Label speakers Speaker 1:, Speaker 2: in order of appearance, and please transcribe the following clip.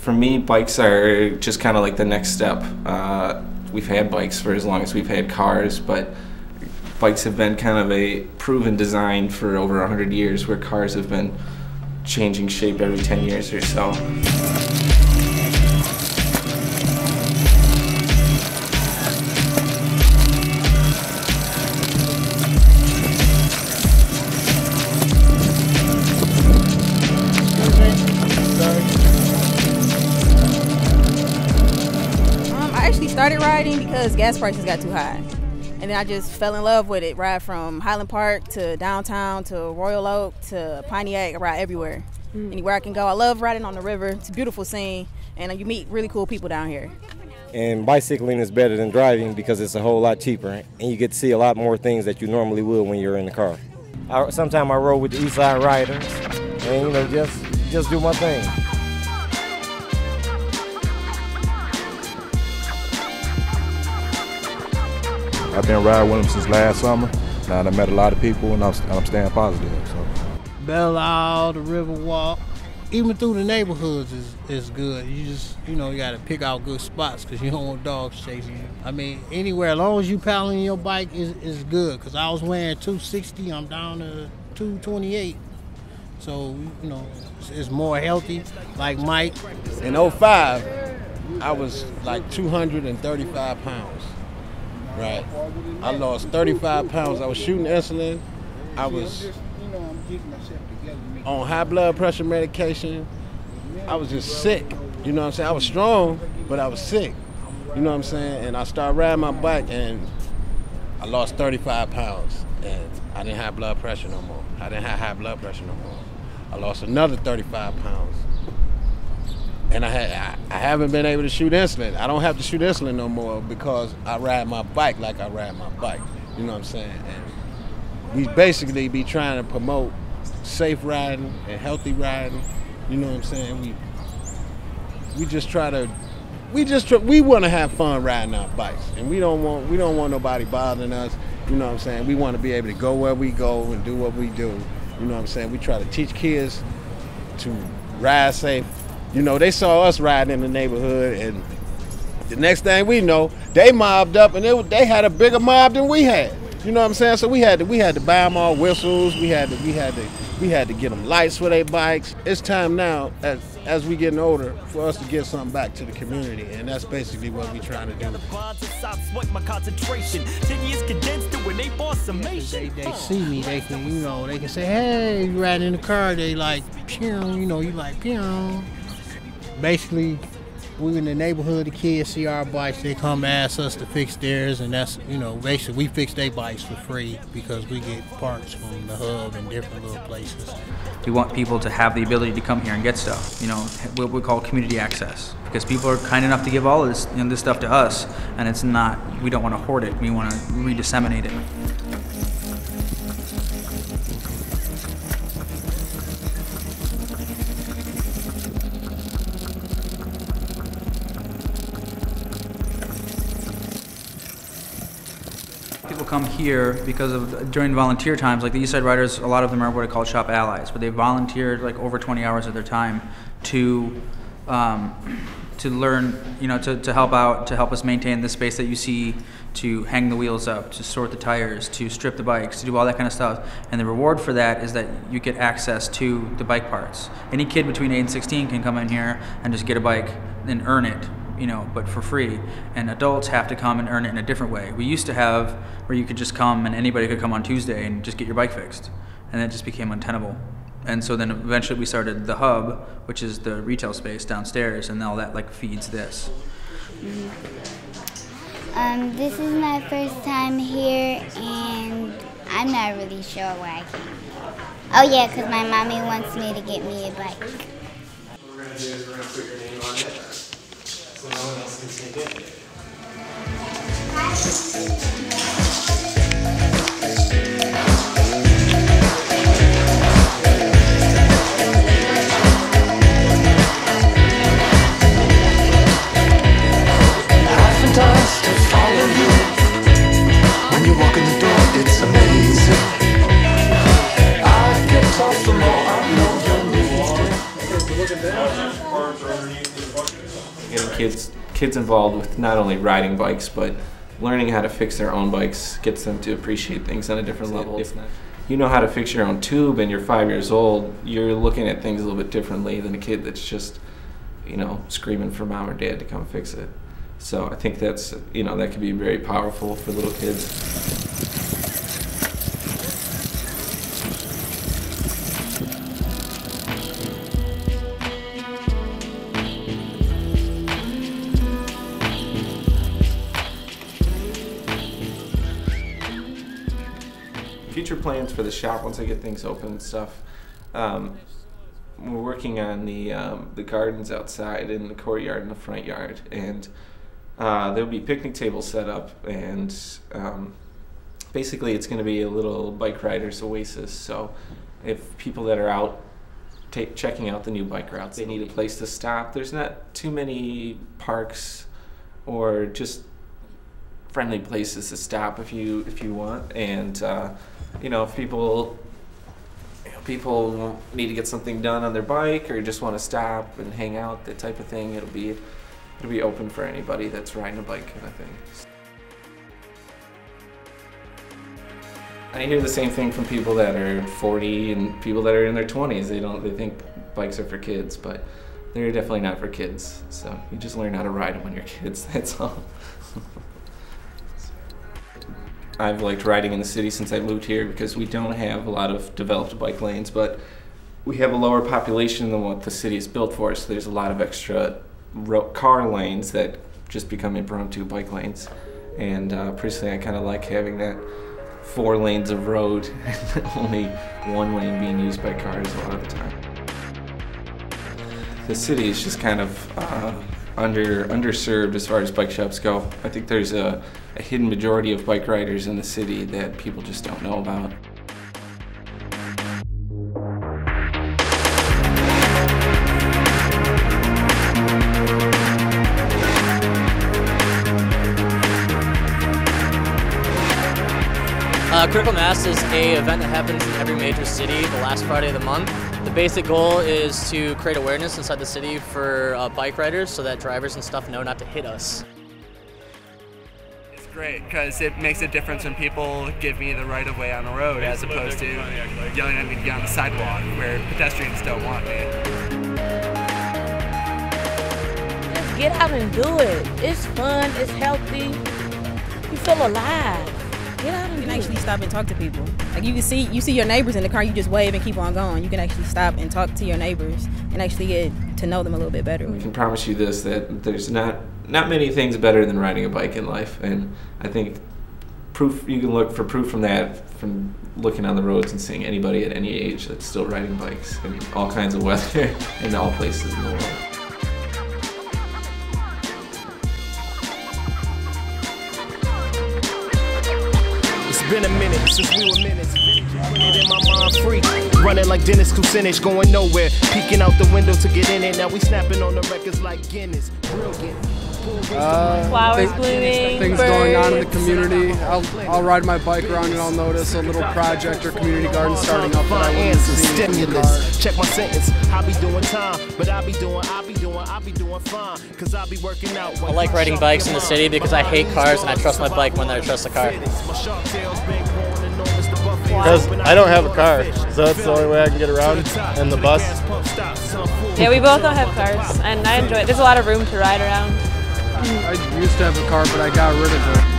Speaker 1: For me, bikes are just kind of like the next step. We've had bikes for as long as we've had cars, but bikes have been kind of a proven design for over 100 years, where cars have been changing shape every 10 years or so.
Speaker 2: I actually started riding because gas prices got too high. And then I just fell in love with it. Ride from Highland Park to downtown to Royal Oak to Pontiac. I ride everywhere. Anywhere I can go. I love riding on the river. It's a beautiful scene, and you meet really cool people down here.
Speaker 3: And bicycling is better than driving because it's a whole lot cheaper, and you get to see a lot more things that you normally would when you're in the car. Sometimes I roll with the Eastside Riders, and just do my thing.
Speaker 4: I've been riding with them since last summer. Now I met a lot of people, and I'm staying positive. So.
Speaker 5: Belle Isle, the Riverwalk, even through the neighborhoods is good. You got to pick out good spots because you don't want dogs chasing you. I mean, anywhere, as long as you paddling your bike is good. Because I was wearing 260, I'm down to 228. So, it's more healthy, like Mike.
Speaker 6: In 05, I was like 235 pounds. Right. I lost 35 pounds. I was shooting insulin. I was on high blood pressure medication. I was just sick. You know what I'm saying? I was strong, but I was sick. You know what I'm saying? And I started riding my bike, and I lost 35 pounds. And I didn't have blood pressure no more. I didn't have high blood pressure no more. I lost another 35 pounds. And I haven't been able to shoot insulin. I don't have to shoot insulin no more because I ride my bike like I ride my bike. You know what I'm saying? And we basically be trying to promote safe riding and healthy riding. You know what I'm saying? We want to have fun riding our bikes, and we don't want nobody bothering us. You know what I'm saying? We want to be able to go where we go and do what we do. You know what I'm saying? We try to teach kids to ride safe. They saw us riding in the neighborhood, and the next thing we know, they mobbed up, and they had a bigger mob than we had. You know what I'm saying? So we had to buy them all whistles. We had to get them lights for their bikes. It's time now, as we getting older, for us to give something back to the community, and that's basically what we're trying to do.
Speaker 5: They see me, they can say, hey, you riding in the car. They like, pew, you like, pew. Basically, we in the neighborhood, the kids see our bikes, they come ask us to fix theirs, and that's, basically we fix their bikes for free because we get parts from the hub and different little places.
Speaker 7: We want people to have the ability to come here and get stuff, what we call community access, because people are kind enough to give all of this, this stuff to us, and it's not, we don't want to hoard it, we want to redisseminate it. People come here because of during volunteer times, like the Eastside Riders, a lot of them are what I call shop allies, but they volunteered like over 20 hours of their time to learn, to help out, to help us maintain the space that you see, to hang the wheels up, to sort the tires, to strip the bikes, to do all that kind of stuff. And the reward for that is that you get access to the bike parts. Any kid between 8 and 16 can come in here and just get a bike and earn it, but for free. And adults have to come and earn it in a different way. We used to have where you could just come and anybody could come on Tuesday and just get your bike fixed. And that just became untenable. And so then eventually we started the hub, which is the retail space downstairs, and all that feeds this.
Speaker 8: This is my first time here, and I'm not really sure where I came from. Oh yeah, because my mommy wants me to get me a bike.
Speaker 1: What we're going to do is we're going to put your name on it, so no one else can take it.
Speaker 9: Look at that.
Speaker 1: getting kids involved with not only riding bikes, but learning how to fix their own bikes gets them to appreciate things on a different level. If you know how to fix your own tube and you're 5 years old, you're looking at things a little bit differently than a kid that's just, you know, screaming for mom or dad to come fix it. So I think that's, you know, that could be very powerful for little kids. Future plans for the shop once I get things open and stuff. We're working on the gardens outside in the courtyard and the front yard, and there'll be picnic tables set up, and basically it's going to be a little bike riders oasis. So if people that are out checking out the new bike routes, they need a place to stop. There's not too many parks or just friendly places to stop if you want, and you know, if people need to get something done on their bike or just want to stop and hang out, that type of thing, it'll be open for anybody that's riding a bike kind of thing. I hear the same thing from people that are 40 and people that are in their 20s. They think bikes are for kids, but they're definitely not for kids. So you just learn how to ride them when you're kids, that's all. I've liked riding in the city since I moved here because we don't have a lot of developed bike lanes, but we have a lower population than what the city is built for, so there's a lot of extra car lanes that just become impromptu bike lanes. And personally, I kind of like having that 4 lanes of road and only 1 lane being used by cars a lot of the time. The city is just kind of underserved as far as bike shops go. I think there's a hidden majority of bike riders in the city that people just don't know about.
Speaker 9: Critical Mass is an event that happens in every major city the last Friday of the month. The basic goal is to create awareness inside the city for bike riders so that drivers and stuff know not to hit us.
Speaker 10: It's great because it makes a difference when people give me the right of way on the road as opposed to yelling at me to get on the sidewalk where pedestrians don't want me.
Speaker 11: Just get out and do it. It's fun, it's healthy, you feel alive.
Speaker 2: You can actually stop and talk to people. Like you see your neighbors in the car, you just wave and keep on going. You can actually stop and talk to your neighbors and actually get to know them a little bit better.
Speaker 1: I can promise you this, that there's not many things better than riding a bike in life, and I think you can look for proof from that, from looking on the roads and seeing anybody at any age that's still riding bikes in all kinds of weather in all places in the world.
Speaker 12: Been a minute since we were minutes. Put it in my mind free. Running like Dennis Kucinich, going nowhere. Peeking out the window to get in it. Now we snapping on the records like Guinness. Brilliant.
Speaker 13: Flowers blooming, things going on in the community. I'll ride my bike around and I'll notice a little project or community garden starting up that I wouldn't see in the car.
Speaker 12: Check my sentence. I be doing time, but I be doing fine. Cause I be working out.
Speaker 9: I like riding bikes in the city because I hate cars and I trust my bike more than I trust a car.
Speaker 14: Because I don't have a car, so that's the only way I can get around, and the bus.
Speaker 13: Yeah, we both don't have cars, and I enjoy it. There's a lot of room to ride around.
Speaker 15: I used to have a car, but I got rid of it.